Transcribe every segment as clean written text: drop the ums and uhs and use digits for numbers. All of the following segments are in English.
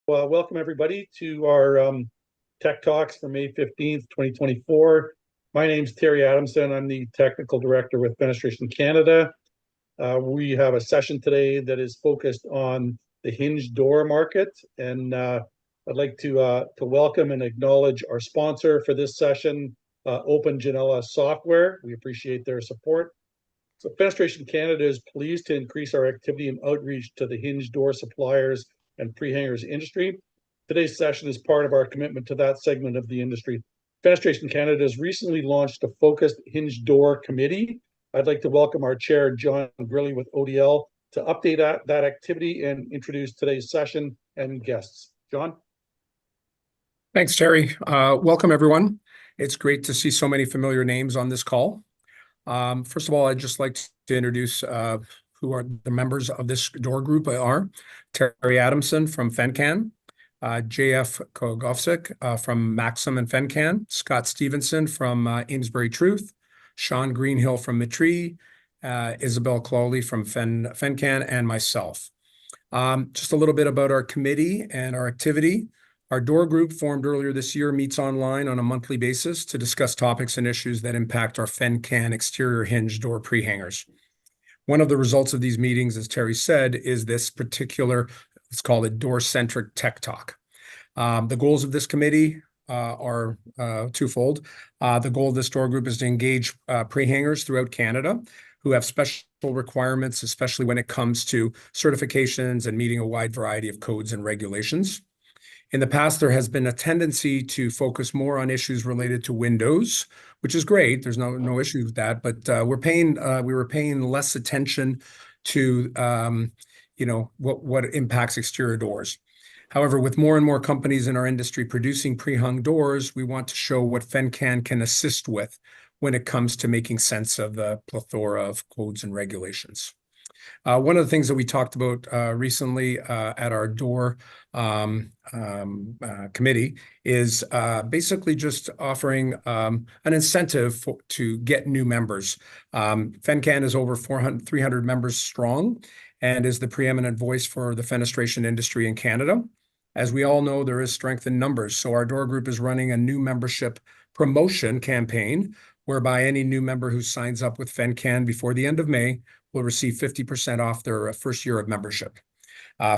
Welcome everybody to our Tech Talks for May 15th, 2024. My name is Terry Adamson. I'm the Technical Director with Fenestration Canada. We have a session today that is focused on the hinged door market, and I'd like to welcome and acknowledge our sponsor for this session, Open Janela Software. We appreciate their support. So Fenestration Canada is pleased to increase our activity and outreach to the hinged door suppliers and pre-hangers industry. Today's session is part of our commitment to that segment of the industry. Fenestration Canada has recently launched a focused hinged door committee. I'd like to welcome our chair, John Grilly with ODL, to update that activity and introduce today's session and guests. John? Thanks, Terry. Welcome, everyone. It's great to see so many familiar names on this call. First of all, I'd just like to introduce who are the members of this door group are. Terry Adamson from FenCan, JF Kogovsek from Maxim and FenCan, Scott Stevenson from Amesbury Truth, Sean Greenhill from Mitri, Isabel Clowley from FenCan, and myself. Just a little bit about our committee and our activity. Our door group, formed earlier this year, meets online on a monthly basis to discuss topics and issues that impact our FenCan exterior hinge door pre-hangers. One of the results of these meetings, as Terry said, is this particular, let's call it door-centric tech talk. The goals of this committee are twofold. The goal of this door group is to engage pre-hangers throughout Canada who have special requirements, especially when it comes to certifications and meeting a wide variety of codes and regulations. In the past, there has been a tendency to focus more on issues related to windows, which is great. There's no issue with that, but we were paying less attention to what impacts exterior doors. However, with more and more companies in our industry producing pre-hung doors, we want to show what FenCan can assist with when it comes to making sense of the plethora of codes and regulations. One of the things that we talked about recently at our door committee is basically just offering an incentive to get new members. FenCan is over 300 members strong and is the preeminent voice for the fenestration industry in Canada. As we all know, there is strength in numbers, so our door group is running a new membership promotion campaign whereby any new member who signs up with FenCan before the end of May will receive 50% off their first year of membership.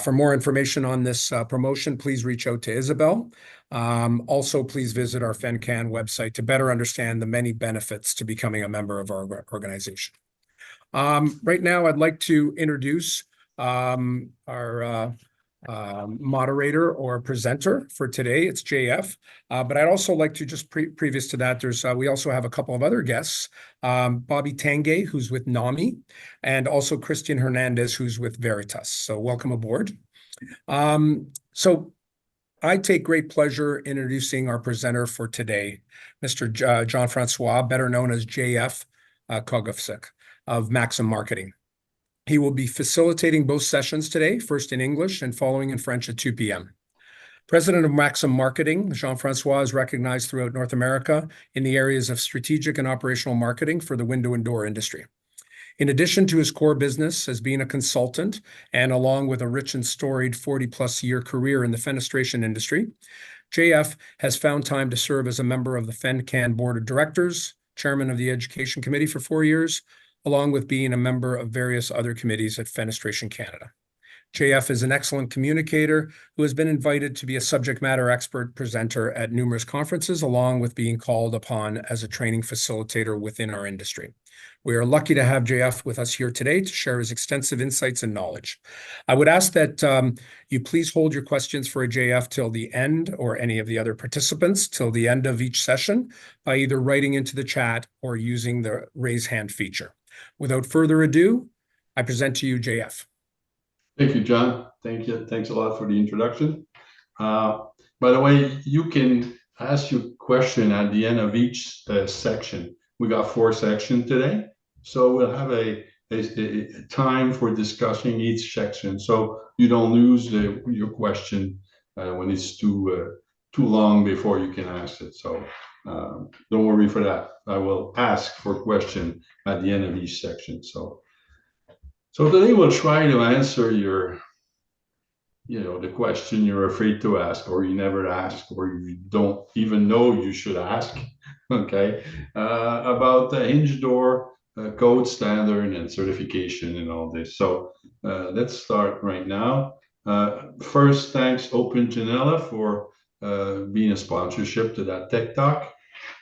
For more information on this promotion, please reach out to Isabel. Also, please visit our FenCan website to better understand the many benefits to becoming a member of our organization. Right now, I'd like to introduce our moderator or presenter for today. It's JF, but I'd also like to just previous to that, we also have a couple of other guests, Bobby Tanguay, who's with NAMI, and also Christian Hernandez, who's with Veritas. So welcome aboard. So I take great pleasure in introducing our presenter for today, Mr. Jean-François, better known as JF Kogovsek of Maxim Marketing. He will be facilitating both sessions today, first in English and following in French at 2 p.m. President of Maxim Marketing, Jean-François is recognized throughout North America in the areas of strategic and operational marketing for the window and door industry. In addition to his core business as being a consultant, and along with a rich and storied 40-plus year career in the fenestration industry, JF has found time to serve as a member of the FenCan Board of Directors, chairman of the Education Committee for 4 years, along with being a member of various other committees at Fenestration Canada. JF is an excellent communicator who has been invited to be a subject matter expert presenter at numerous conferences, along with being called upon as a training facilitator within our industry. We are lucky to have JF with us here today to share his extensive insights and knowledge. I would ask that you please hold your questions for JF till the end, or any of the other participants till the end of each session, by either writing into the chat or using the raise hand feature. Without further ado, I present to you JF. Thank you, John. Thank you. Thanks a lot for the introduction. By the way, you can ask your question at the end of each section. We got 4 sections today, so we'll have a time for discussing each section, so you don't lose your question when it's too long before you can ask it. So don't worry for that. I will ask for question at the end of each section. So today we'll try to answer your the question you're afraid to ask, or you never ask, or you don't even know you should ask, okay, about the hinge door code standard and certification and all this. So let's start right now. First, thanks Open Janela for being a sponsorship to that Tech Talk.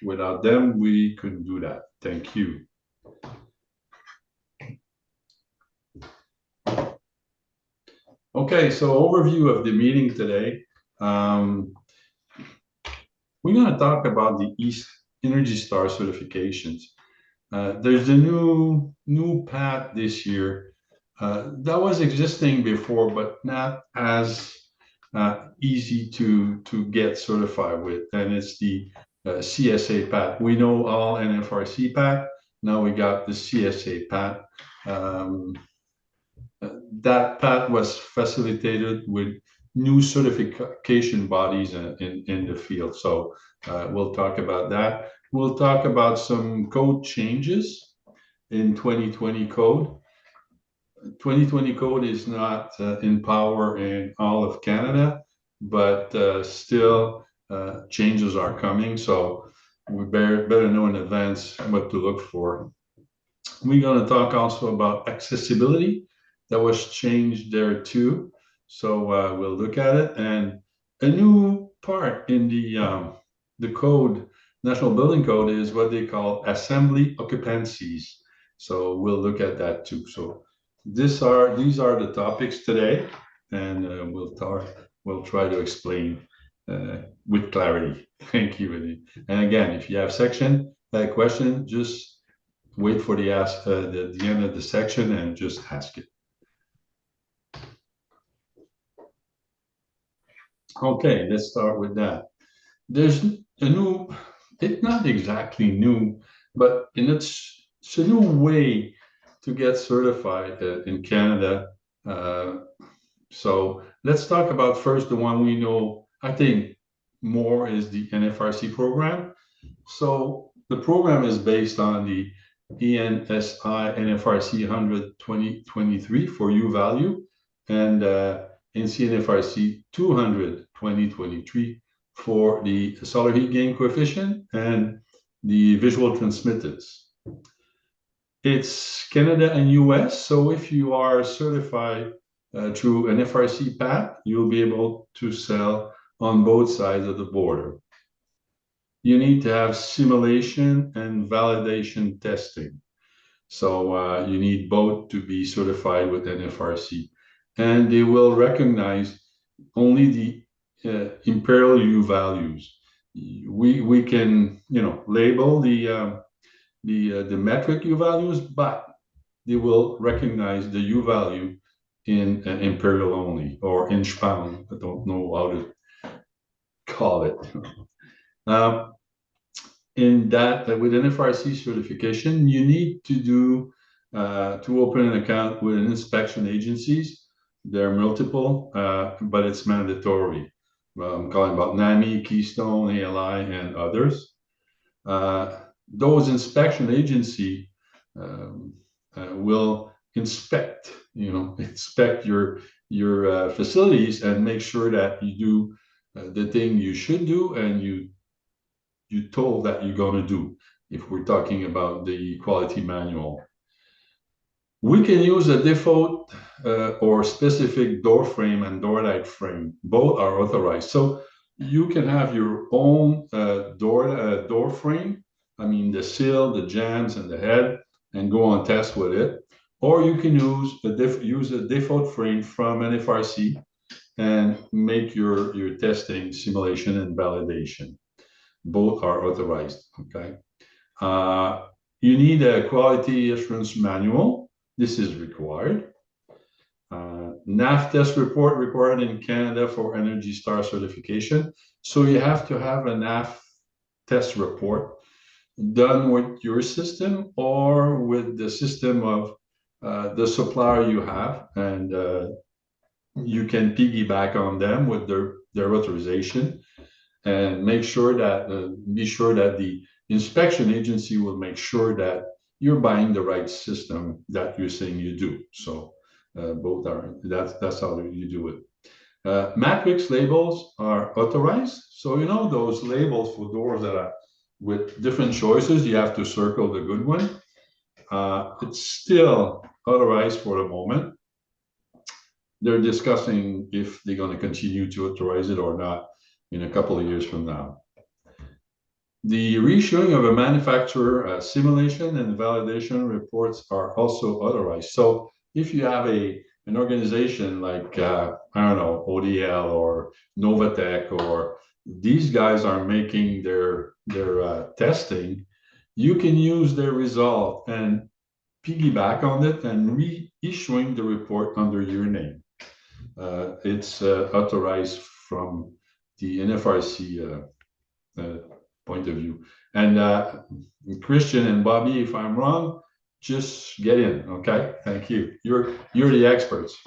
Without them, we couldn't do that. Thank you. Okay, so overview of the meeting today. We're going to talk about the Energy Star certifications. There's a new path this year that was existing before, but not as easy to get certified with, and it's the CSA path. We know all NFRC path. Now we got the CSA path. That path was facilitated with new certification bodies in the field. So we'll talk about that. We'll talk about some code changes in 2020 code. 2020 code is not in power in all of Canada, but still changes are coming. So we better know in advance what to look for. We're going to talk also about accessibility. That was changed there too. So we'll look at it. And a new part in the code, National Building Code, is what they call assembly occupancies. So we'll look at that too. So these are the topics today, and we'll try to explain with clarity. Thank you, Eddie. And again, if you have question, just wait for the end of the section and just ask it. Okay, let's start with that. There's a new, it's not exactly new, but it's a new way to get certified in Canada. So let's talk about first the one we know, I think more, is the NFRC program. So the program is based on the ENSI NFRC 100 2023 for U value, and NCNFRC 200 2023 for the solar heat gain coefficient and the visual transmittance. It's Canada and US, so if you are certified through an FRC path, you'll be able to sell on both sides of the border. You need to have simulation and validation testing. So you need both to be certified with NFRC. And they will recognize only the imperial U values. We can, label the metric U values, but they will recognize the U value in imperial only, or inch pound. I don't know how to call it. In that, with NFRC certification, you need to do to open an account with inspection agencies. There are multiple, but it's mandatory. I'm calling about NAMI, Keystone, ALI, and others. Those inspection agency will inspect your facilities and make sure that you do the thing you should do and you told that you're going to do, if we're talking about the quality manual. We can use a default or specific door frame and door light frame. Both are authorized. So you can have your own door frame, I mean the sill, the jambs, and the head, and go on test with it. Or you can use a default frame from NFRC and make your testing, simulation, and validation. Both are authorized, okay? You need a quality assurance manual. This is required. NAF test report required in Canada for Energy Star certification. So you have to have a NAF test report done with your system or with the system of the supplier you have, and you can piggyback on them with their authorization, and make sure that be sure that the inspection agency will make sure that you're buying the right system that you're saying you do. So both are, that's how you do it. Matrix labels are authorized. So you know those labels for doors that are with different choices, you have to circle the good one. It's still authorized for the moment. They're discussing if they're going to continue to authorize it or not in a couple of years from now. The reissuing of a manufacturer simulation and validation reports are also authorized. So if you have an organization like, I don't know, ODL or Novatech, or these guys are making their testing, you can use their result and piggyback on it and reissuing the report under your name. It's authorized from the NFRC point of view. And Christian and Bobby, if I'm wrong, just get in, okay? Thank you. You're the experts.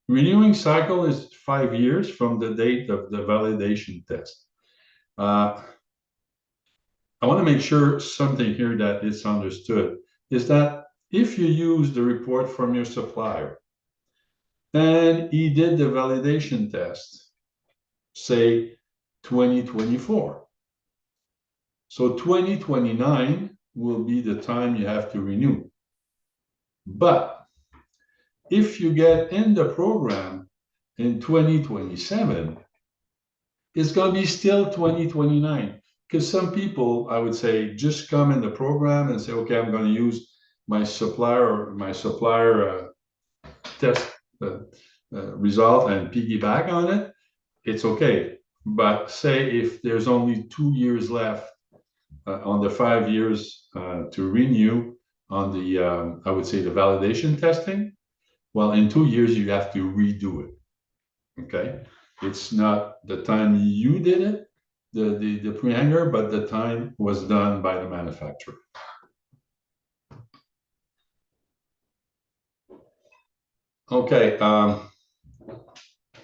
Renewing cycle is 5 years from the date of the validation test. I want to make sure something here that is understood is that if you use the report from your supplier and he did the validation test, say 2024, so 2029 will be the time you have to renew. But if you get in the program in 2027, it's going to be still 2029. Because some people, I would say, just come in the program and say, okay, I'm going to use my supplier test result and piggyback on it. It's okay. But say if there's only 2 years left on the 5 years to renew on the, I would say, the validation testing, well, in 2 years, you have to redo it, okay? It's not the time you did it, the pre-hanger, but the time was done by the manufacturer. Okay,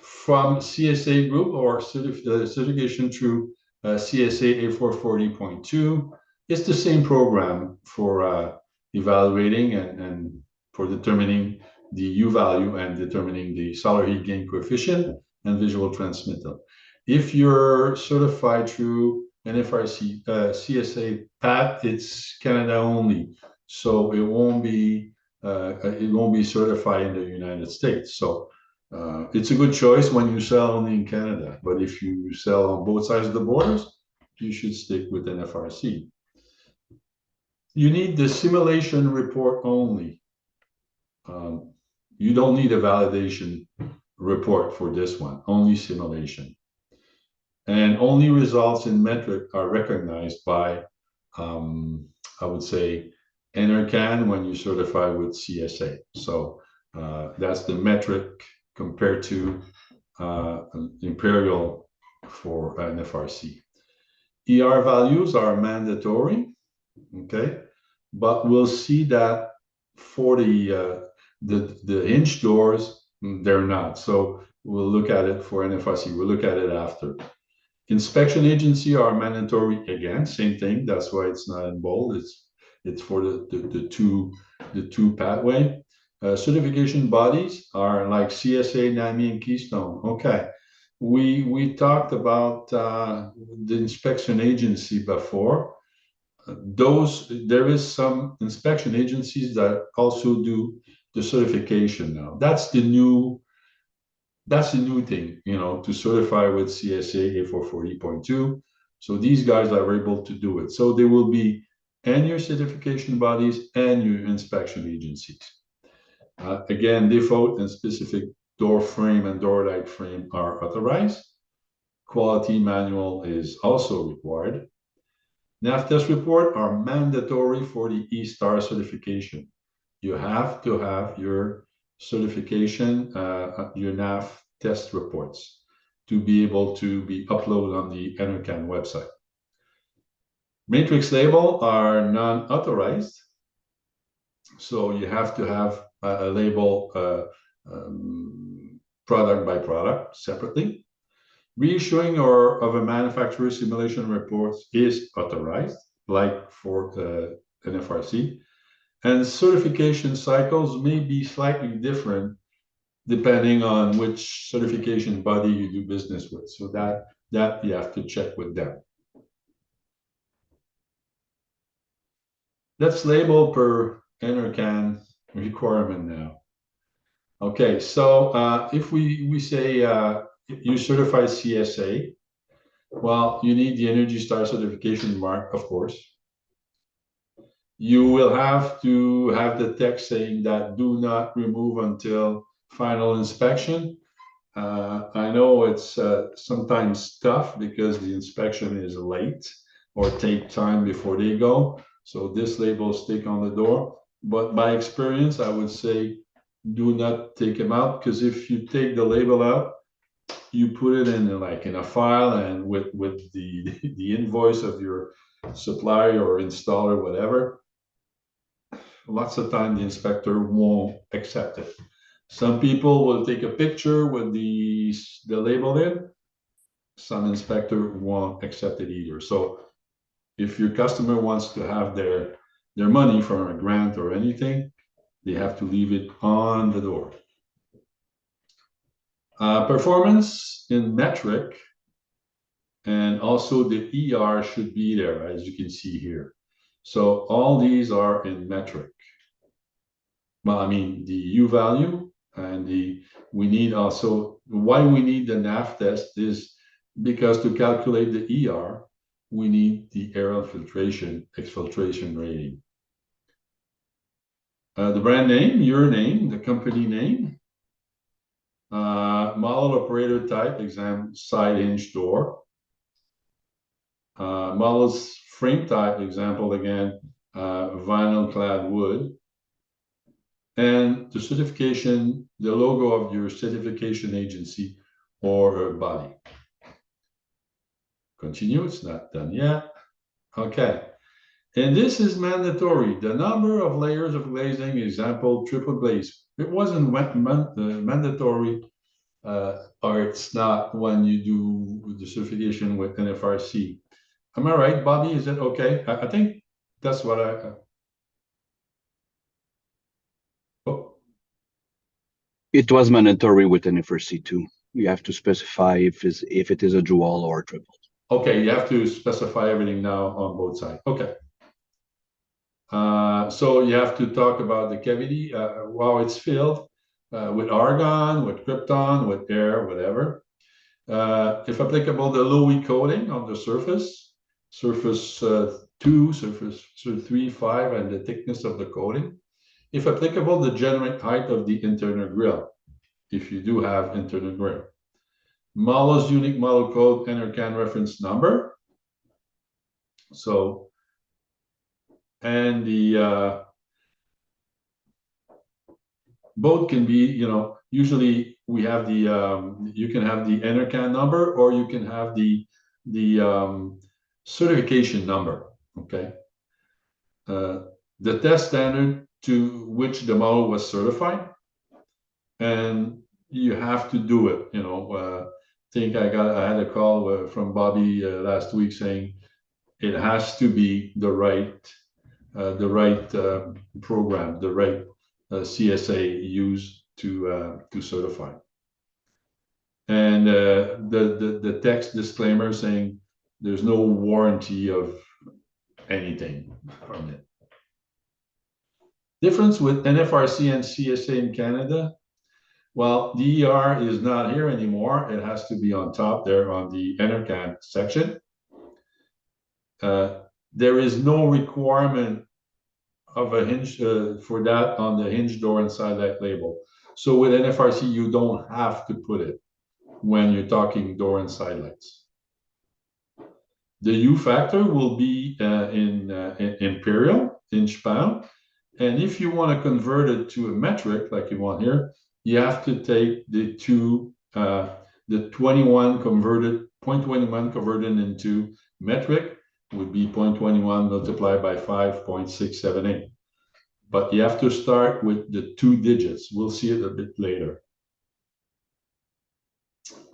from CSA group or the certification through CSA A440.2, it's the same program for evaluating and for determining the U value and determining the solar heat gain coefficient and visual transmittal. If you're certified through NFRC CSA PAT, it's Canada only, so it won't be certified in the United States. So it's a good choice when you sell only in Canada, but if you sell on both sides of the borders, you should stick with NFRC. You need the simulation report only. You don't need a validation report for this one, only simulation. And only results in metric are recognized by, I would say, NRCan when you certify with CSA. So that's the metric compared to Imperial for NFRC. ER values are mandatory, okay? But we'll see that for the hinge doors, they're not. So we'll look at it for NFRC. We'll look at it after. Inspection agency are mandatory again, same thing. That's why it's not in bold. It's for the two pathway. Certification bodies are like CSA, NAMI, and Keystone. Okay, we talked about the inspection agency before. There is some inspection agencies that also do the certification now. That's the new thing, you know, to certify with CSA A440.2. So these guys are able to do it. So there will be and your certification bodies and your inspection agencies. Again, default and specific door frame and door light frame are authorized. Quality manual is also required. NAV test report are mandatory for the E-Star certification. You have to have your certification, your NAV test reports to be able to be uploaded on the NRCan website. Matrix label are non-authorized. So you have to have a label product by product separately. Reissuing of a manufacturer simulation report is authorized, like for NFRC. And certification cycles may be slightly different depending on which certification body you do business with. So that you have to check with them. Let's label per NRCan requirement now. Okay, so if we say you certify CSA, well, you need the Energy Star certification mark, of course. You will have to have the text saying that do not remove until final inspection. I know it's sometimes tough because the inspection is late or take time before they go. So this label stick on the door. But by experience, I would say do not take them out, because if you take the label out, you put it in like in a file, and with the invoice of your supplier or installer, whatever, lots of time the inspector won't accept it. Some people will take a picture with the label in. Some inspector won't accept it either. So if your customer wants to have their money from a grant or anything, they have to leave it on the door. Performance in metric, and also the ER should be there, as you can see here. So all these are in metric. Well, I mean, the U value and we need also, why we need the NAF test is because to calculate the ER, we need the air exfiltration rating. The brand name, your name, the company name, model operator type, example, side hinge door. Model's frame type, example, again, vinyl clad wood. And the certification, the logo of your certification agency or body. Continue, it's not done yet. Okay. And this is mandatory. The number of layers of glazing, example, triple glaze. It wasn't mandatory, or it's not when you do the certification with NFRC. Am I right, Bobby? Is it okay? I think that's what I... Oh. It was mandatory with NFRC too. You have to specify if it is a dual or a triple. Okay, you have to specify everything now on both sides. Okay. So you have to talk about the cavity, while it's filled with argon, with krypton, with air, whatever. If applicable, the low-E coating on the surface 2, surface 3, 5, and the thickness of the coating. If applicable, the generate height of the internal grill, if you do have internal grill. Model's unique model code, NRCan reference number. So, and the both can be, usually we have the you can have the NRCan number, or you can have the certification number. Okay. The test standard to which the model was certified, and you have to do it. I think I had a call from Bobby last week saying it has to be the right program, the right CSA used to certify. And the text disclaimer saying there's no warranty of anything from it. Difference with NFRC and CSA in Canada. Well, the ER is not here anymore. It has to be on top there on the NRCan section. There is no requirement of a hinge for that on the hinge door inside that label. So with NFRC, you don't have to put it when you're talking door and side lights. The U factor will be in imperial, inch pound. And if you want to convert it to a metric, like you want here, you have to take the 21 converted, 0.21 converted into metric would be 0.21 multiplied by 5.678. But you have to start with the 2 digits. We'll see it a bit later.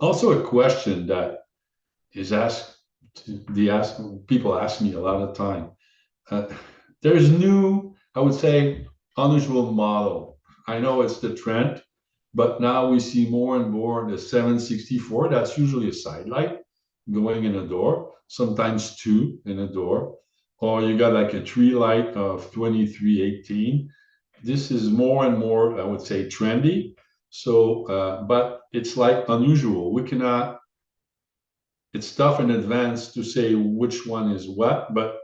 Also a question that is asked, people ask me a lot of time. There's new, I would say, unusual model. I know it's the trend. But now we see more and more the 764. That's usually a side light going in a door, sometimes two in a door, or you got like a tree light of 2318. This is more and more, I would say, trendy. So, but it's like unusual. We cannot, it's tough in advance to say which one is what, but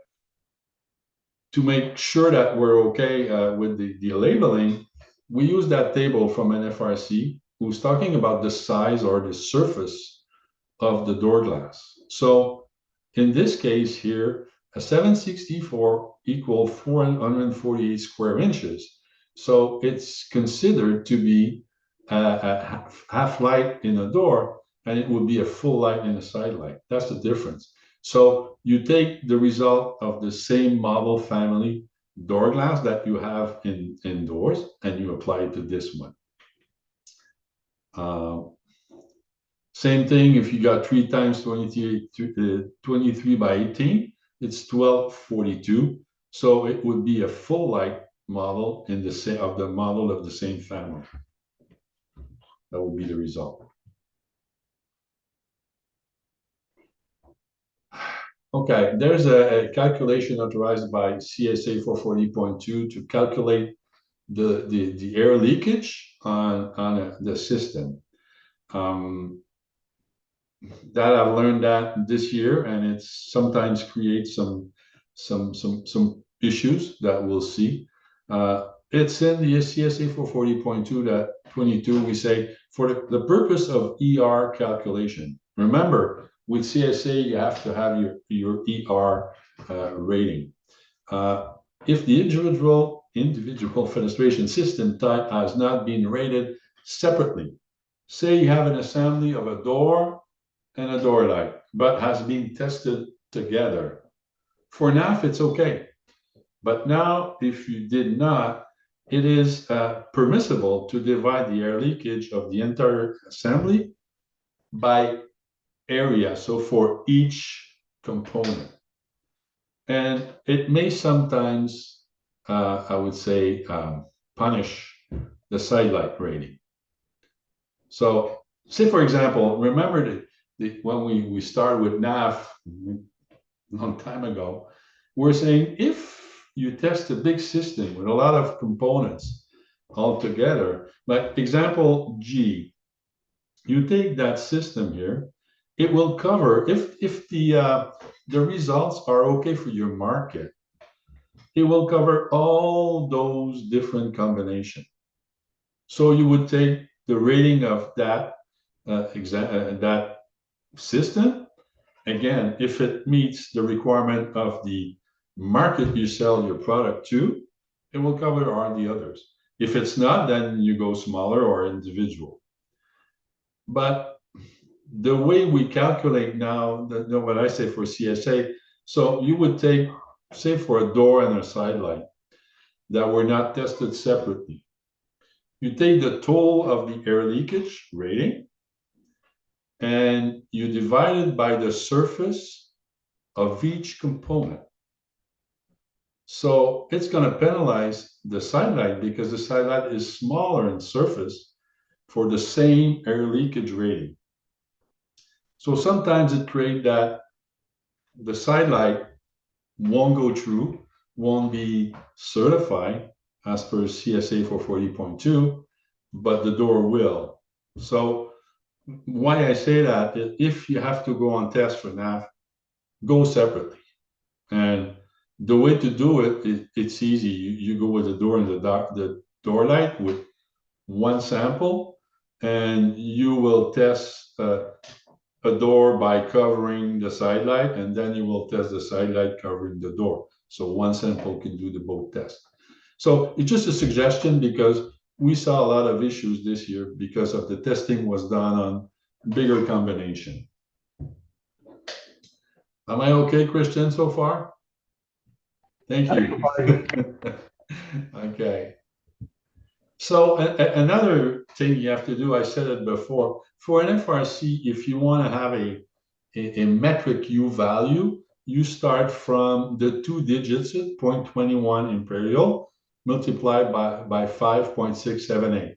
to make sure that we're okay with the labeling, we use that table from an FRC who's talking about the size or the surface of the door glass. So in this case here, a 764 equal 448 square inches. So it's considered to be a half light in a door, and it would be a full light in a side light. That's the difference. So you take the result of the same model family door glass that you have in doors, and you apply it to this one. Same thing if you got 3 times 23 by 18, it's 1242. So it would be a full light model in the same of the model of the same family. That would be the result. Okay, there's a calculation authorized by CSA 440.2 to calculate the air leakage on the system. That I've learned that this year, and it sometimes creates some issues that we'll see. It's in the CSA 440.2 that 22 we say for the purpose of ER calculation. Remember, with CSA you have to have your ER rating. If the individual fenestration system type has not been rated separately, say you have an assembly of a door and a door light, but has been tested together. For NAF, it's okay. But now, if you did not, it is permissible to divide the air leakage of the entire assembly by area, so for each component. And it may sometimes, I would say, punish the side light rating. So, say for example, remember when we started with NAF a long time ago, we're saying if you test a big system with a lot of components all together, like example G, you take that system here, it will cover, if the results are okay for your market, it will cover all those different combinations. So you would take the rating of that that system. Again, if it meets the requirement of the market you sell your product to, it will cover all the others. If it's not, then you go smaller or individual. But the way we calculate now, what I say for CSA, so you would take, say for a door and a side light that were not tested separately. You take the total of the air leakage rating, and you divide it by the surface of each component. So it's going to penalize the side light because the side light is smaller in surface for the same air leakage rating. So sometimes it creates that the side light won't go through, won't be certified as per CSA 440.2, but the door will. So why I say that, if you have to go on test for NAF, go separately. And the way to do it, it's easy. You go with the door and the door light with one sample, and you will test a door by covering the side light, and then you will test the side light covering the door. So one sample can do the both tests. So it's just a suggestion because we saw a lot of issues this year because of the testing was done on bigger combination. Am I okay, Christian, so far? Thank you. Okay. So another thing you have to do, I said it before, for an FRC, if you want to have a metric U value, you start from the 2 digits, 0.21 imperial, multiplied by 5.678.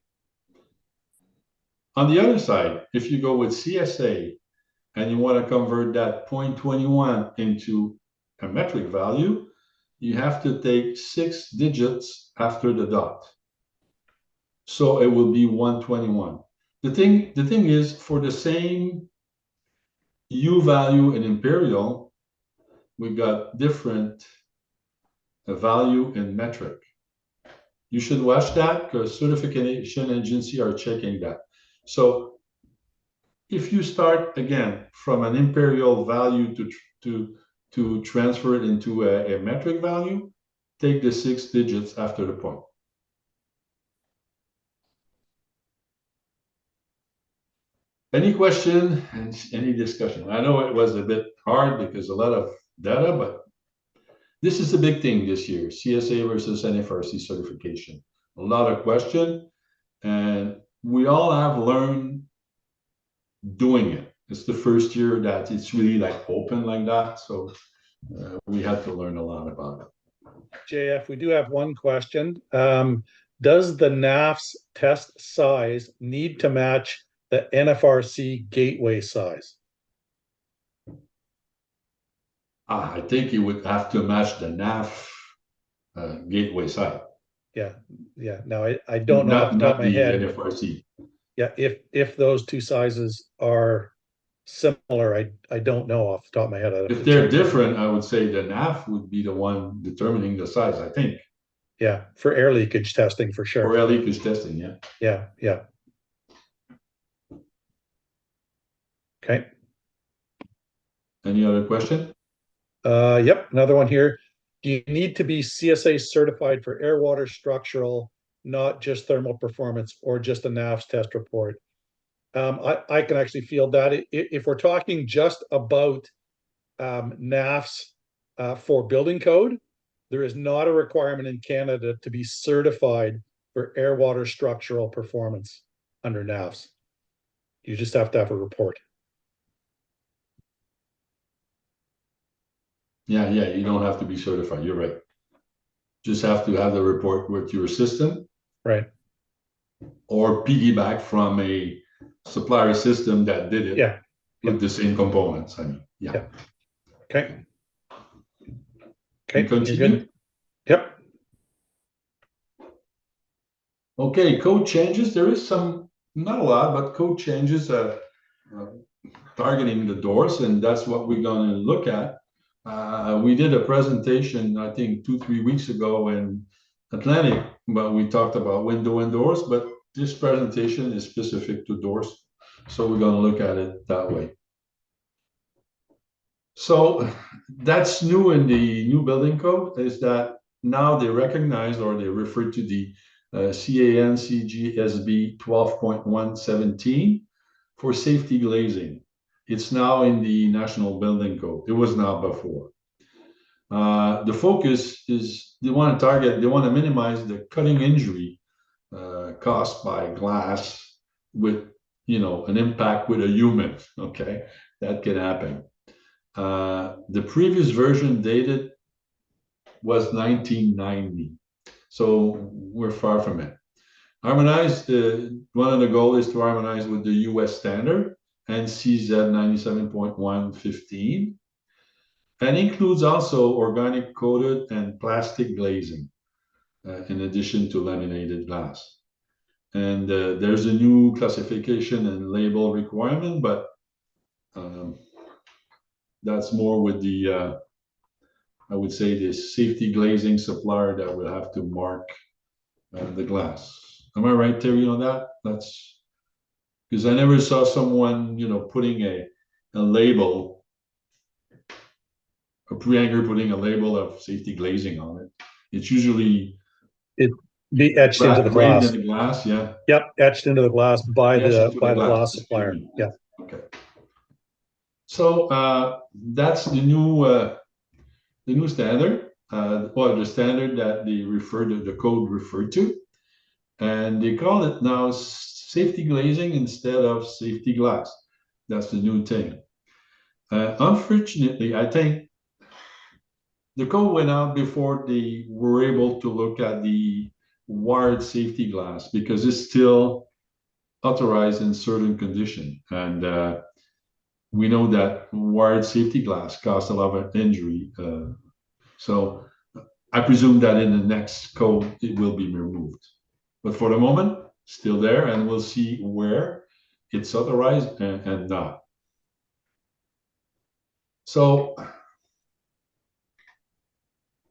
On the other side, if you go with CSA and you want to convert that 0.21 into a metric value, you have to take 6 digits after the dot. So it will be 121. The thing is, for the same U value in imperial, we got different value in metric. You should watch that because certification agency are checking that. So if you start again from an imperial value to transfer it into a metric value, take the 6 digits after the point. Any question and any discussion? I know it was a bit hard because a lot of data, but this is the big thing this year, CSA versus NFRC certification. A lot of question, and we all have learned doing it. It's the first year that it's really like open like that, so we had to learn a lot about it. JF, we do have one question. Does the NAFS test size need to match the NFRC gateway size? I think you would have to match the NAF gateway side. Yeah. Now I don't know off the top of my head. NFRC. Yeah, if those two sizes are similar, I don't know off the top of my head. If they're different, I would say the NAF would be the one determining the size, I think. Yeah, for air leakage testing for sure. For air leakage testing, yeah. Yeah. Okay. Any other question? Yep, another one here. Do you need to be CSA certified for air water structural, not just thermal performance, or just a NAFS test report? I can actually field that. If we're talking just about NAFS for building code, there is not a requirement in Canada to be certified for air water structural performance under NAFS. You just have to have a report. Yeah, you don't have to be certified. You're right. Just have to have the report with your system. Right. Or piggyback from a supplier system that did it with the same components. I mean, yeah. Okay. Continue. Yep. Okay, code changes. There is some, not a lot, but code changes targeting the doors, and that's what we're going to look at. We did a presentation, I think 2-3 weeks ago in Atlantic, but we talked about window and doors, but this presentation is specific to doors. So we're going to look at it that way. So that's new in the new building code, is that now they recognize or they refer to the CAN CGSB 12.117 for safety glazing. It's now in the National Building Code. It was not before. The focus is they want to minimize the cutting injury caused by glass with, an impact with a human. Okay, that can happen. The previous version dated was 1990, so we're far from it. Harmonized. One of the goals is to harmonize with the U.S. standard and CZ 97.115, and includes also organic coated and plastic glazing, in addition to laminated glass. And there's a new classification and label requirement, but that's more with the, I would say, the safety glazing supplier that will have to mark the glass. Am I right, Terry, on that? That's because I never saw someone, putting a label, a pre-hanger putting a label of safety glazing on it. It's usually be etched into the glass. In the glass, yeah. Yep, etched into the glass by the glass supplier. Yeah. Okay. So that's the new standard, or the standard that the code referred to, and they call it now safety glazing instead of safety glass. That's the new thing. Unfortunately, I think the code went out before they were able to look at the wired safety glass, because it's still authorized in certain condition. And we know that wired safety glass causes a lot of injury. So I presume that in the next code, it will be removed. But for the moment, still there, and we'll see where it's authorized and not. So,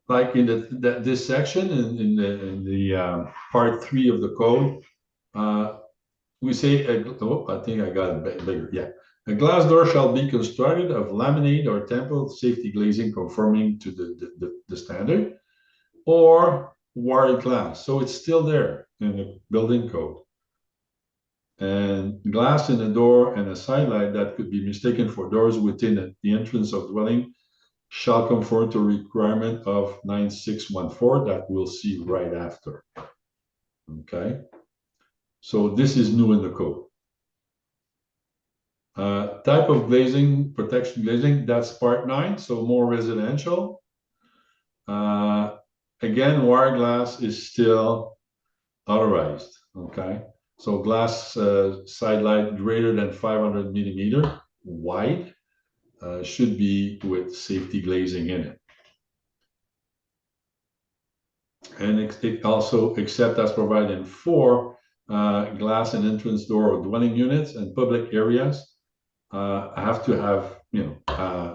like in this section, in the part 3 of the code, we say, I think I got it bigger, yeah. A glass door shall be constructed of laminate or tempered safety glazing conforming to the standard, or wired glass. So it's still there in the building code. And glass in a door and a sidelight that could be mistaken for doors within the entrance of dwelling shall conform to requirement of 9614 that we'll see right after. Okay. So this is new in the code. Type of glazing, protection glazing, that's part 9, so more residential. Again, wire glass is still authorized, okay? So glass side light greater than 500 millimeter wide should be with safety glazing in it. And it also, except as provided for glass and entrance door or dwelling units and public areas, have to have,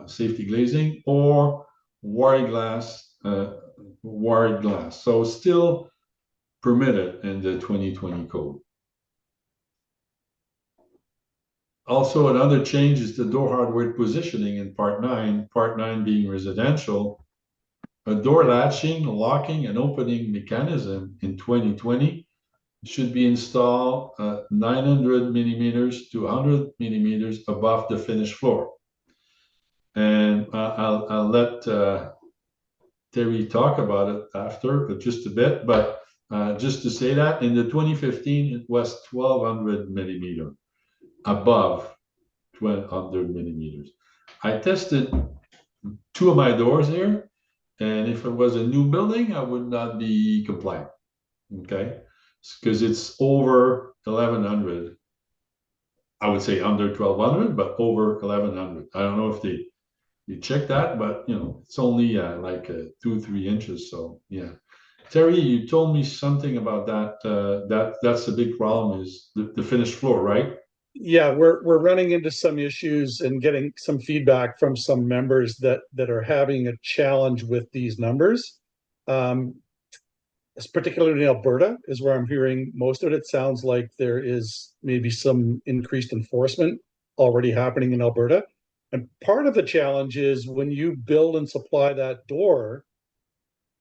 safety glazing or wired glass, So still permitted in the 2020 code. Also, another change is the door hardware positioning in part 9 being residential. A door latching, locking, and opening mechanism in 2020 should be installed 900 millimeters to 100 millimeters above the finished floor. And I'll let Terry talk about it after, but just a bit. But just to say that in the 2015, it was 1200 millimeter above 1200 millimeters. I tested 2 of my doors here, and if it was a new building, I would not be compliant. Okay, because it's over 1100. I would say under 1200, but over 1100. I don't know if you check that, but it's only like 2-3 inches. So yeah, Terry, you told me something about that. That's the big problem is the finished floor, right? Yeah, we're running into some issues and getting some feedback from some members that are having a challenge with these numbers. Particularly in Alberta is where I'm hearing most of it. It sounds like there is maybe some increased enforcement already happening in Alberta. And part of the challenge is when you build and supply that door,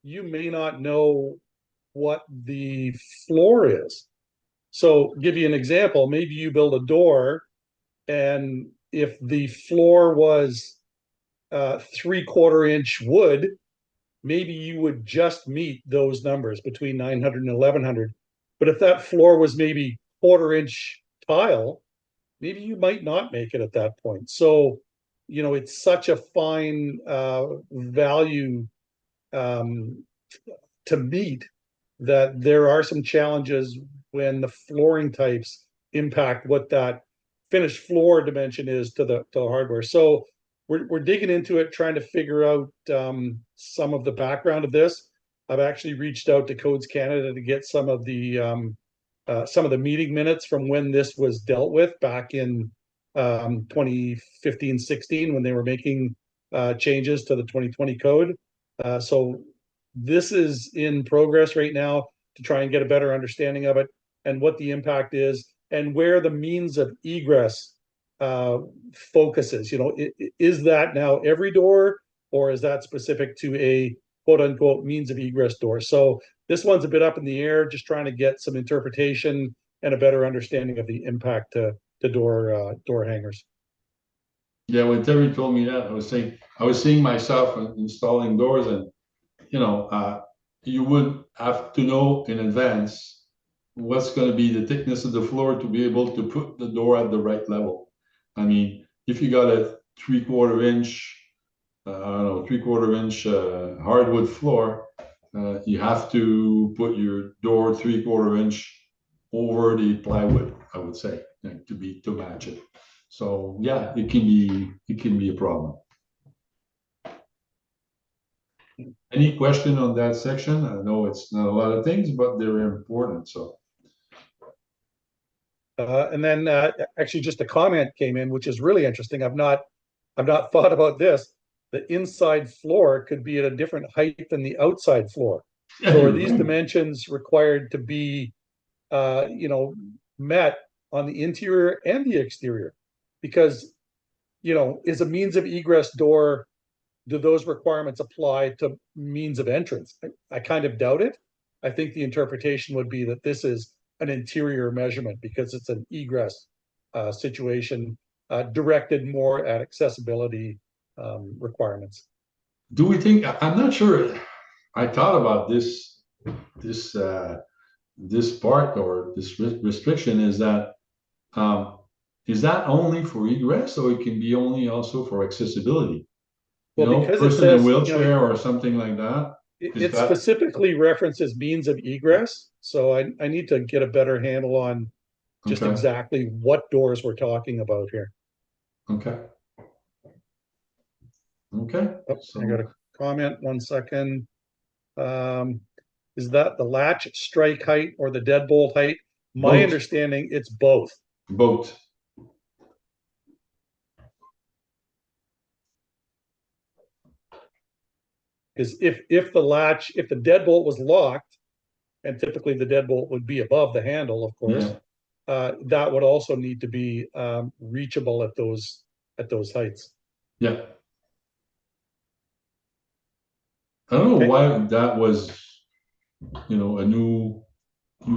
you may not know what the floor is. So give you an example, maybe you build a door and if the floor was 3/4 inch wood, maybe you would just meet those numbers between 900 and 1100. But if that floor was maybe 1/4 inch tile, maybe you might not make it at that point. So, it's such a fine value to meet that there are some challenges when the flooring types impact what that finished floor dimension is to the hardware. So we're digging into it, trying to figure out some of the background of this. I've actually reached out to Codes Canada to get some of the meeting minutes from when this was dealt with back in 2015-16 when they were making changes to the 2020 code. So this is in progress right now to try and get a better understanding of it and what the impact is and where the means of egress focuses. Is that now every door or is that specific to a quote unquote means of egress door? So this one's a bit up in the air, just trying to get some interpretation and a better understanding of the impact to door hangers. Yeah, when Terry told me that, I was seeing myself installing doors, and you would have to know in advance what's going to be the thickness of the floor to be able to put the door at the right level. I mean, if you got a 3/4 inch, 3/4 inch hardwood floor, you have to put your door 3/4 inch over the plywood. I would say, like, to match it. So yeah, it can be a problem. Any question on that section? I know it's not a lot of things, but they're important. So And then actually just a comment came in, which is really interesting. I've not thought about this. The inside floor could be at a different height than the outside floor. So are these dimensions required to be, met on the interior and the exterior? Because, is a means of egress door, do those requirements apply to means of entrance? I kind of doubt it. I think the interpretation would be that this is an interior measurement because it's an egress situation directed more at accessibility requirements. do we think? I'm not sure. I thought about this this part or this restriction is that only for egress, or it can be only also for accessibility? Well, because it person in a says, wheelchair or something like that. it specifically references means of egress. So I need to get a better handle on just Okay. exactly what doors we're talking about here. Okay. Okay. Oh, I got a comment, 1 second. Is that the latch strike height or the deadbolt height? My Both. understanding, it's both. Both. Because if the deadbolt was locked, and typically the deadbolt would be above the handle, of course, that would also need to be reachable at those heights. Yeah. I don't know why that was, a new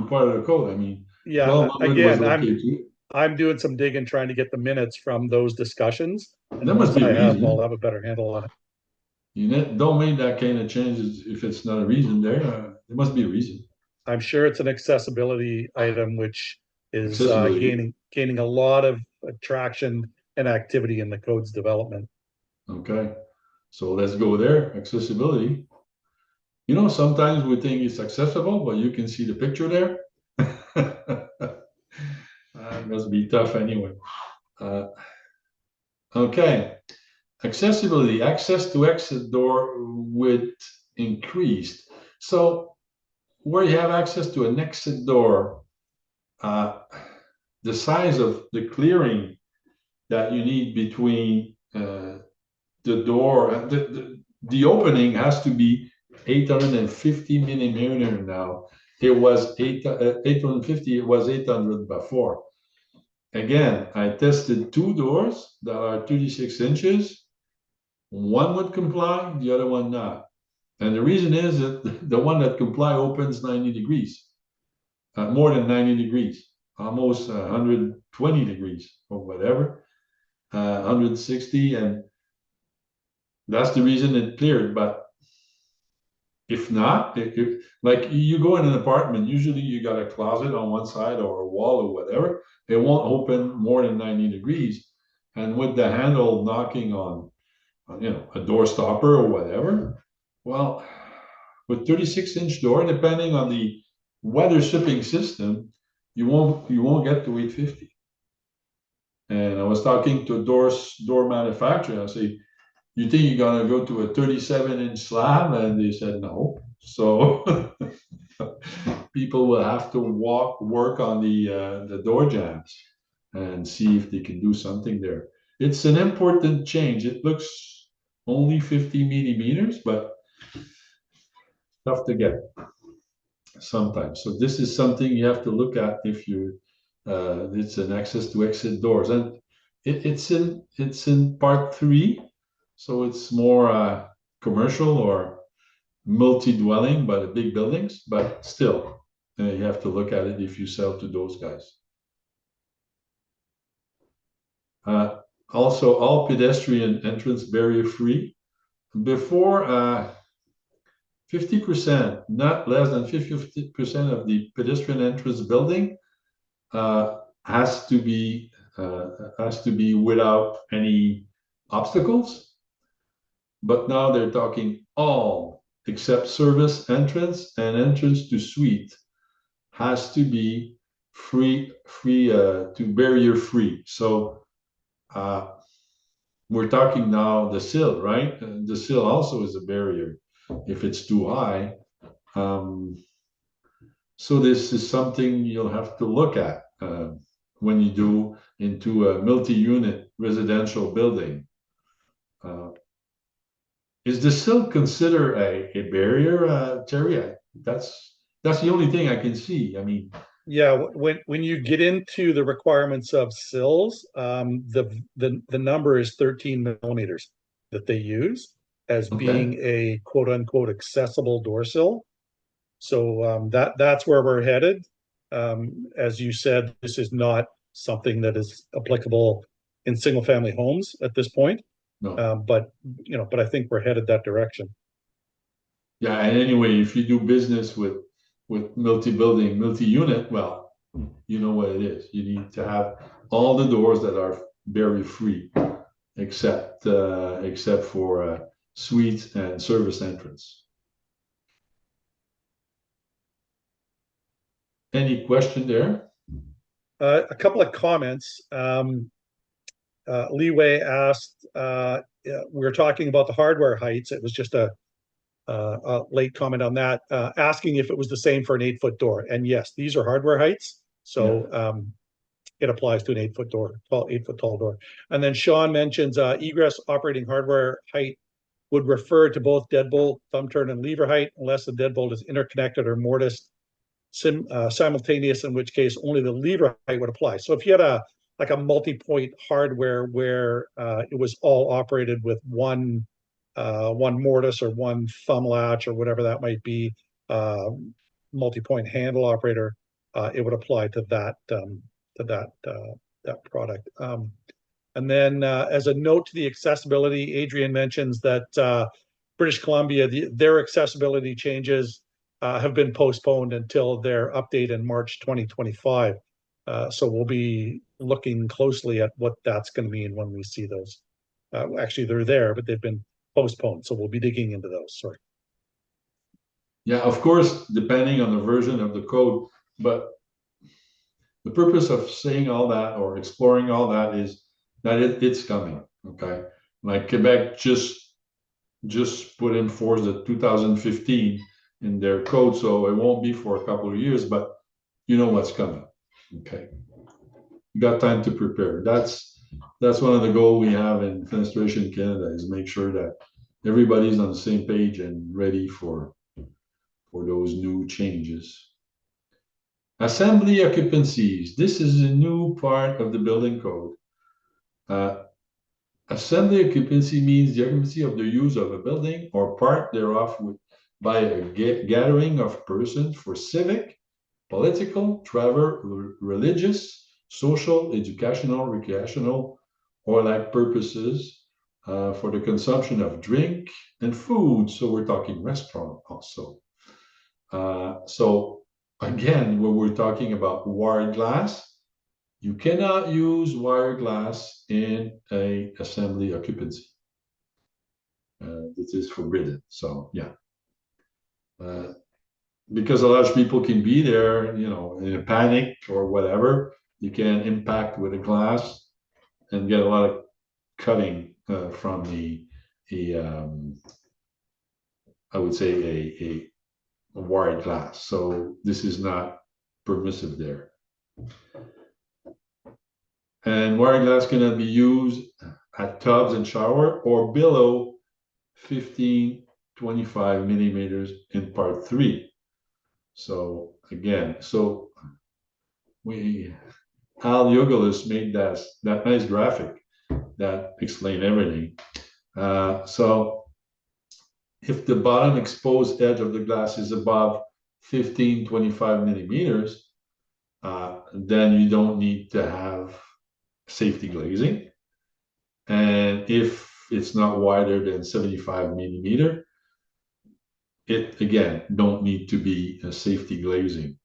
part of the code. I mean, Yeah, 1200 again, was okay too. I'm doing some digging, trying to get the minutes from those discussions. And There must once be a reason. I'll have a better handle on it. Don't make that kind of changes if it's not a reason there. There must be a reason. I'm sure it's an accessibility item, which is Accessibility. gaining a lot of traction and activity in the code's development. Okay, so let's go there. Accessibility. Sometimes we think it's accessible, but you can see the picture there. It must be tough anyway. Okay, accessibility, access to exit door with increased. So where you have access to an exit door, the size of the clearing that you need between the door, the opening has to be 850 millimeter now. It was 850, it was 800 before. Again, I tested 2 doors that are 36 inches. One would comply, the other one not. And the reason is that the one that comply opens 90 degrees, more than 90 degrees, almost 120 degrees or whatever, 160, and that's the reason it cleared. But if not, like you go in an apartment, usually you got a closet on one side or a wall or whatever, it won't open more than 90 degrees. And with the handle knocking on a door stopper or whatever, well, with 36-inch door, depending on the weather stripping system, you won't get to 850. And I was talking to a door manufacturer. I say, you think you're gonna go to a 37-inch slab? And they said no. So people will have to work on the door jambs and see if they can do something there. It's an important change. It looks only 50 millimeters, but tough to get sometimes. So this is something you have to look at if you it's an access to exit doors, and it's in part 3, so it's more commercial or multi-dwelling, but big buildings. But still, you have to look at it if you sell to those guys. Also, all pedestrian entrance barrier free. Before 50%, not less than 50% of the pedestrian entrance building has to be without any obstacles. But now they're talking all except service entrance and entrance to suite has to be to barrier free. So we're talking now the sill, right? The sill also is a barrier if it's too high. So this is something you'll have to look at when you do into a multi-unit residential building. Is the sill considered a barrier, Terry? That's the only thing I can see. I mean, Yeah, when you get into the requirements of sills, the number is 13 millimeters that they use as okay. being a quote unquote accessible door sill. So that's where we're headed. As you said, this is not something that is applicable in single family homes at this point. No. But I think we're headed that direction. Yeah, and anyway, if you do business with multi-building, multi-unit, well, you know what it is. You need to have all the doors that are barrier free, except for suites and service entrance. Any question there? A couple of comments. Leeway asked, we were talking about the hardware heights. It was just a late comment on that, asking if it was the same for an 8-foot door. And yes, these are hardware heights. So it applies to an 8-foot door, 8-foot tall door. And then Sean mentions egress operating hardware height would refer to both deadbolt, thumb turn, and lever height, unless the deadbolt is interconnected or mortised simultaneous, in which case only the lever height would apply. So if you had a multi-point hardware where it was all operated with one mortise or one thumb latch or whatever that might be, multi-point handle operator, it would apply to that product. And then as a note to the accessibility, Adrian mentions that British Columbia, their accessibility changes have been postponed until their update in March 2025. So we'll be looking closely at what that's going to mean when we see those. Actually, they're there, but they've been postponed. So we'll be digging into those. Sorry. Yeah, of course, depending on the version of the code, but the purpose of saying all that or exploring all that is that it's coming, okay? Like Quebec just put in force the 2015 in their code, so it won't be for a couple of years, but you know what's coming, okay? You got time to prepare. That's one of the goals we have in Fenestration Canada, is make sure that everybody's on the same page and ready for those new changes. Assembly occupancies. This is a new part of the building code. Assembly occupancy means the occupancy of the use of a building or part thereof by a gathering of persons for civic, political, travel, religious, social, educational, recreational, or like purposes for the consumption of drink and food. So we're talking restaurant also. So again, when we're talking about wired glass, you cannot use wire glass in a assembly occupancy. This is forbidden. So yeah, because a lot of people can be there, in a panic or whatever, you can impact with a glass and get a lot of cutting from I would say a wired glass. So this is not permissive there. And wired glass cannot be used at tubs and shower or below 15-25 millimeters in part 3. So again, Al Yogelis made that nice graphic that explained everything. So if the bottom exposed edge of the glass is above 15-25 millimeters, then you don't need to have safety glazing. And if it's not wider than 75 millimeter, it again don't need to be a safety glazing.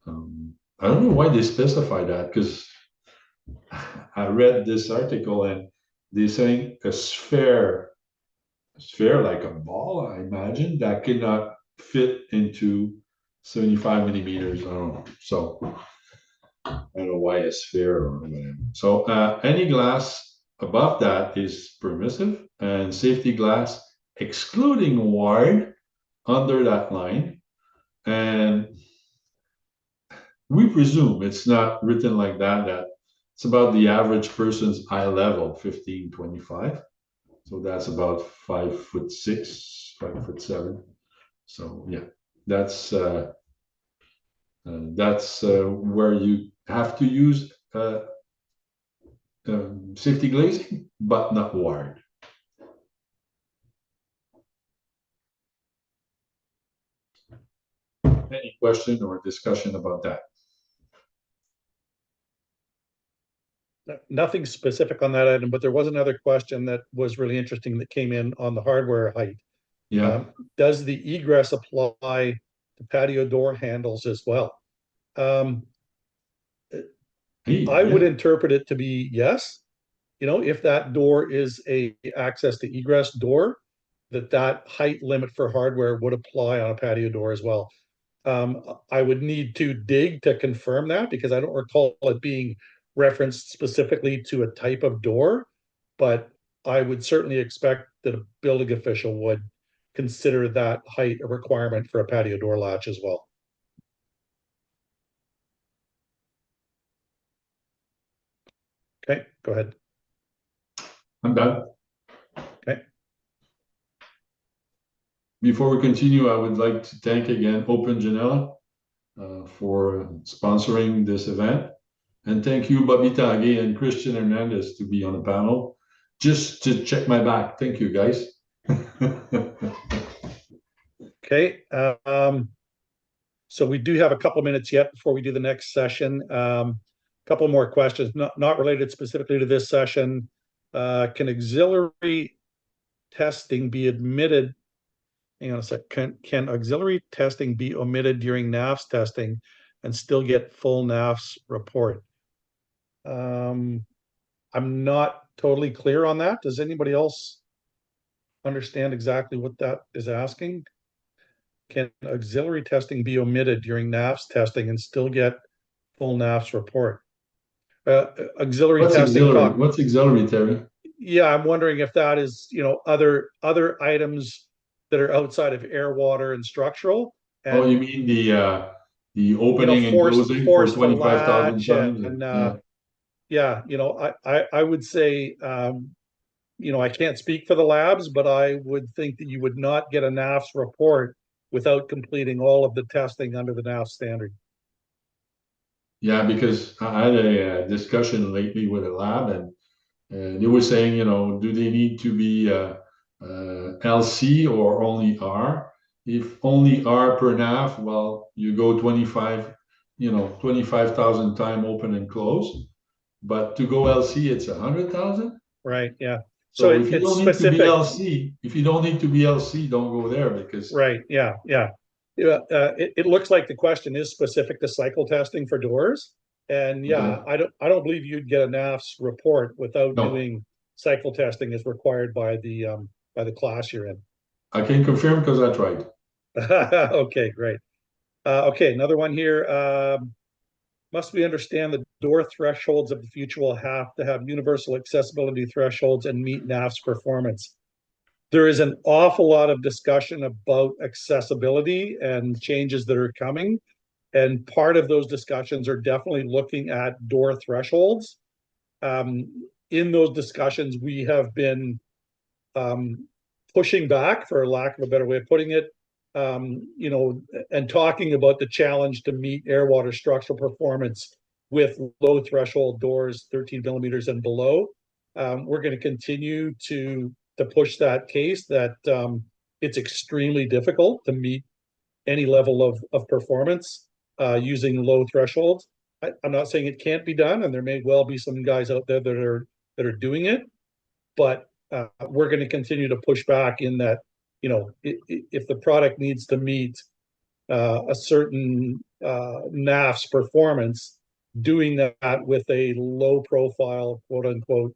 I don't know why they specify that, because I read this article and they're saying a sphere like a ball, I imagine, that cannot fit into 75 millimeters. I don't know. So I don't know why a sphere or whatever. So any glass above that is permissive, and safety glass excluding wide under that line. And we presume it's not written like that, that it's about the average person's eye level, 15-25. So that's about 5'6", 5'7". So yeah, that's where you have to use safety glazing, but not wired. Any question or discussion about that? Nothing specific on that item, but there was another question that was really interesting that came in on the hardware height. Yeah. Does the egress apply to patio door handles as well? I would interpret it to be yes. You know, if that door is a access to egress door, that height limit for hardware would apply on a patio door as well. I would need to dig to confirm that because I don't recall it being referenced specifically to a type of door, but I would certainly expect that a building official would consider that height a requirement for a patio door latch as well. Okay, go ahead. I'm done. Okay. Before we continue, I would like to thank again Open Janela for sponsoring this event. And thank you, Bobby Tanguay and Christian Hernandez, to be on the panel, just to check my back. Thank you, guys. Okay. So we do have a couple minutes yet before we do the next session. Couple more questions, not related specifically to this session. Can auxiliary testing be omitted? Hang on a sec. Can auxiliary testing be omitted during NAFS testing and still get full NAFS report? I'm not totally clear on that. Does anybody else understand exactly what that is asking? Can auxiliary testing be omitted during NAFS testing and still get full NAFS report? Auxiliary What's testing. auxiliary? What's auxiliary, Terry? Yeah, I'm wondering if that is, you know, other items that are outside of air, water, and structural. And, oh, you mean the opening and closing for force 25,000 times? and yeah, you know, I would say, you know, I can't speak for the labs, but I would think that you would not get a NAFS report without completing all of the testing under the NAFS standard. Yeah, because I had a discussion lately with a lab, and they were saying, you know, do they need to be LC or only R? If only R per nav, well, you go 25, you know, 25,000 time open and close. But to go LC, it's 100,000. Right. Yeah. So if you don't need to be LC, if you don't need to be LC, don't go there because. Right. Yeah. Yeah. Yeah. It looks like the question is specific to cycle testing for doors. And yeah, okay. I don't believe you'd get a NAFS report without doing cycle testing as required by the class you're in. I can confirm because I tried. Okay, great. Okay, another one here. Must we understand the door thresholds of the future will have to have universal accessibility thresholds and meet NAFS performance? There is an awful lot of discussion about accessibility and changes that are coming. And part of those discussions are definitely looking at door thresholds. In those discussions, we have been pushing back, for lack of a better way of putting it, you know, and talking about the challenge to meet air water structural performance with low threshold doors, 13 millimeters and below. We're going to continue to push that case that it's extremely difficult to meet any level of performance using low thresholds. I'm not saying it can't be done, and there may well be some guys out there that are doing it, but we're going to continue to push back in that, you know, if the product needs to meet a certain NAFS performance, doing that with a low profile, quote unquote,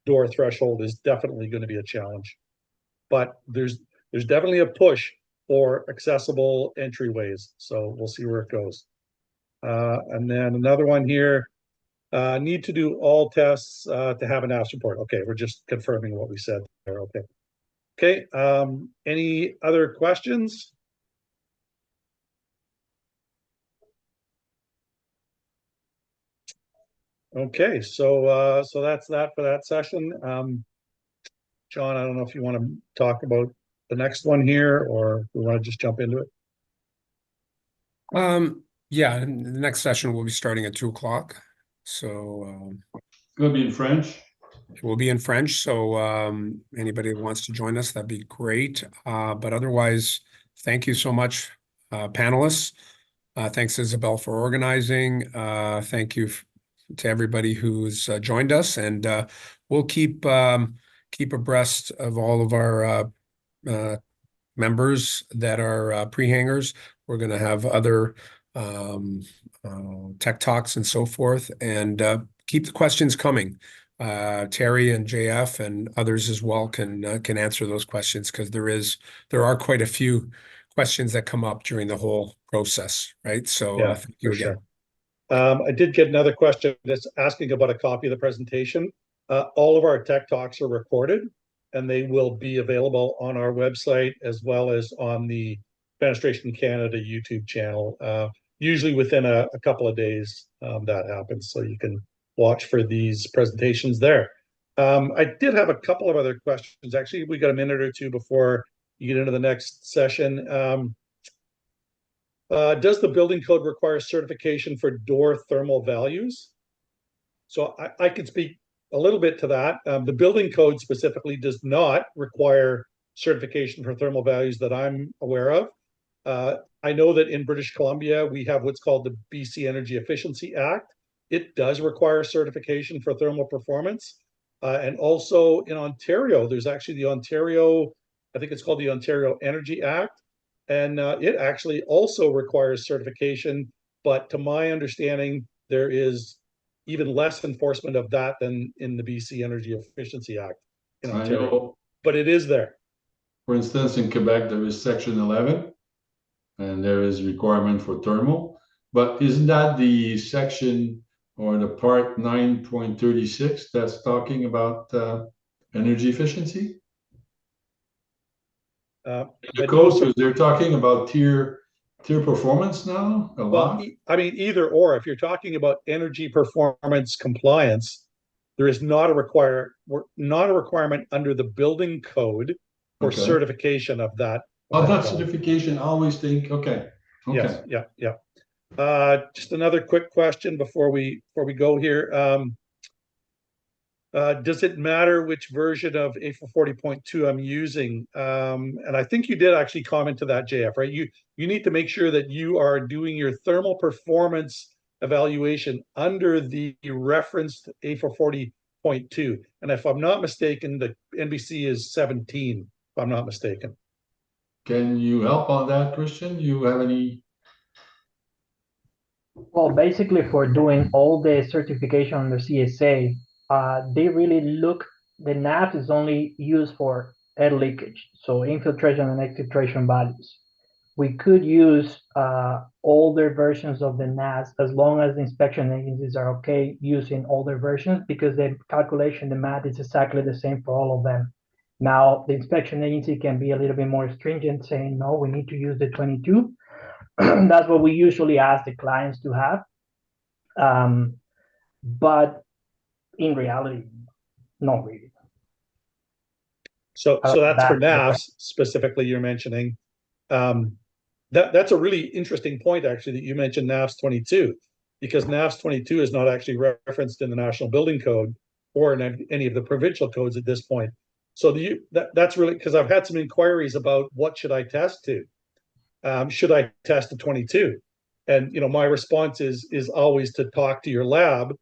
door threshold is definitely going to be a challenge. But there's definitely a push for accessible entryways. So we'll see where it goes. And then another one here, need to do all tests to have an NAFS report. Okay, we're just confirming what we said there. Okay. Okay, any other questions? Okay, so that's that for that session. John, I don't know if you want to talk about the next one here, or if we want to just jump into it. Yeah, and the next session will be starting at 2 o'clock. So Gonna be in French. it will be in French. So anybody that wants to join us, that'd be great. But otherwise, thank you so much, panelists. Thanks, Isabel, for organizing. Thank you to everybody who's joined us, and we'll keep abreast of all of our members that are pre-hangers. We're going to have other tech talks and so forth, and keep the questions coming. Terry and JF and others as well can answer those questions, because there are quite a few questions that come up during the whole process, right? So Yeah, thank you for again. sure. I did get another question that's asking about a copy of the presentation. All of our tech talks are recorded, and they will be available on our website as well as on the Fenestration Canada YouTube channel. Usually within a couple of days, that happens, so you can watch for these presentations there. I did have a couple of other questions. Actually, we got a minute or two before you get into the next session. Does the building code require certification for door thermal values? So I could speak a little bit to that. The building code specifically does not require certification for thermal values that I'm aware of. I know that in British Columbia, we have what's called the BC Energy Efficiency Act. It does require certification for thermal performance. And also in Ontario, there's actually the Ontario, I think it's called the Ontario Energy Act. And it actually also requires certification, but to my understanding, there is even less enforcement of that than in the BC Energy Efficiency Act in Ontario. know, but it is there. for instance, in Quebec, there is Section 11, and there is requirement for thermal. But isn't that the section or the part 9.36 that's talking about energy efficiency? The code, because they're talking about tier performance now a lot. I mean, either or. If you're talking about energy performance compliance, there is not a requirement under the building code for certification of that. Oh, not certification. I always think, okay. Yes, yeah. Just another quick question before we go here. Does it matter which version of A440.2 I'm using? And I think you did actually comment to that, JF, right? You need to make sure that you are doing your thermal performance evaluation under the referenced A440.2. And if I'm not mistaken, the NBC is 17, if I'm not mistaken. Can you help on that, Christian? You have any? Well, basically for doing all the certification under CSA, they really look, the NAF is only used for air leakage, so infiltration and exfiltration values. We could use older versions of the NAS as long as the inspection agencies are okay using older versions, because the calculation, the math is exactly the same for all of them. Now, the inspection agency can be a little bit more stringent, saying, no, we need to use the 22. That's what we usually ask the clients to have. But in reality, not really. So that's for NAFs specifically you're mentioning. That's a really interesting point, actually, that you mentioned NAFs 22, because NAFs 22 is not actually referenced in the National Building Code or in any of the provincial codes at this point. So that's really, because I've had some inquiries about what should I test to. Should I test to 22? And my response is always to talk to your lab,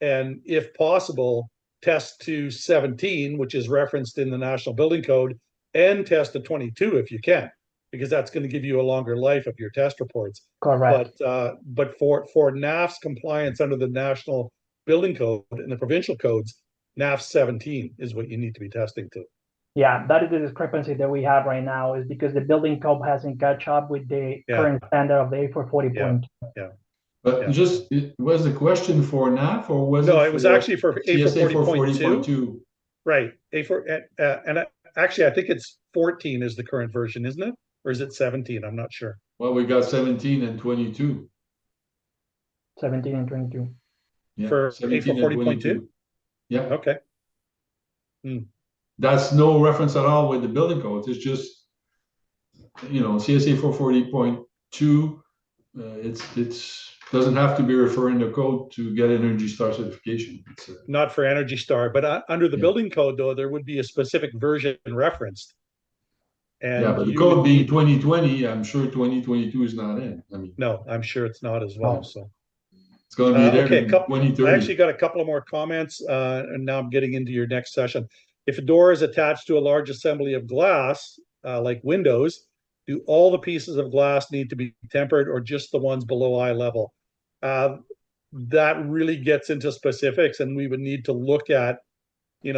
and if possible, test to 17, which is referenced in the National Building Code, and test to 22 if you can, because that's going to give you a longer life of your test reports. Correct. But for NAFS compliance under the National Building Code and the provincial codes, NAFS 17 is what you need to be testing to. Yeah, that is the discrepancy that we have right now, is because the building code hasn't catch up with the current standard of the A440.2. Yeah. But Yeah. just, it was a question for NAF or was it? No, it was actually for A CSA for 40.2? 40.2. Right, I think it's 14 is the current version, isn't it? Or is it 17? I'm not sure. Well, we got 17 and 22. 17 and 22. Yeah, For 17 A for and 22. Yeah, Okay. that's no reference at all with the building code. It's just, CSA 440.2. It's doesn't have to be referring to code to get Energy Star certification. Not for Energy Star, but under the Yeah. building code, though, there would be a specific version referenced. And Yeah, but the you code would being need- 2020, I'm sure 2022 is not in. I mean, No, I'm sure it's not as well, No. so. it's going to be there Okay, in I 2030. actually got a couple of more comments, and now I'm getting into your next session. If a door is attached to a large assembly of glass, like windows, do all the pieces of glass need to be tempered or just the ones below eye level? That really gets into specifics, and we would need to look at,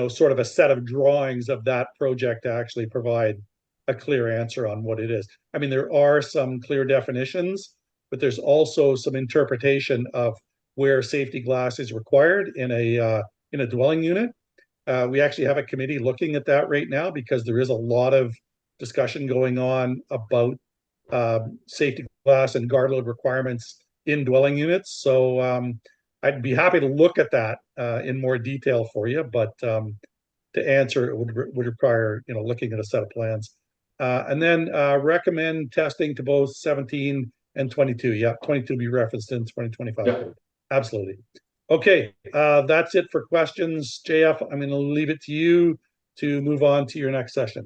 sort of a set of drawings of that project to actually provide a clear answer on what it is. I mean, there are some clear definitions, but there's also some interpretation of where safety glass is required in a dwelling unit. We actually have a committee looking at that right now because there is a lot of discussion going on about safety glass and guard load requirements in dwelling units. So I'd be happy to look at that in more detail for you, but to answer it would require looking at a set of plans. And then recommend testing to both 17 and 22. Yeah, 22 be referenced in 2025. Yeah. Absolutely. Okay, that's it for questions. JF, I'm going to leave it to you to move on to your next session.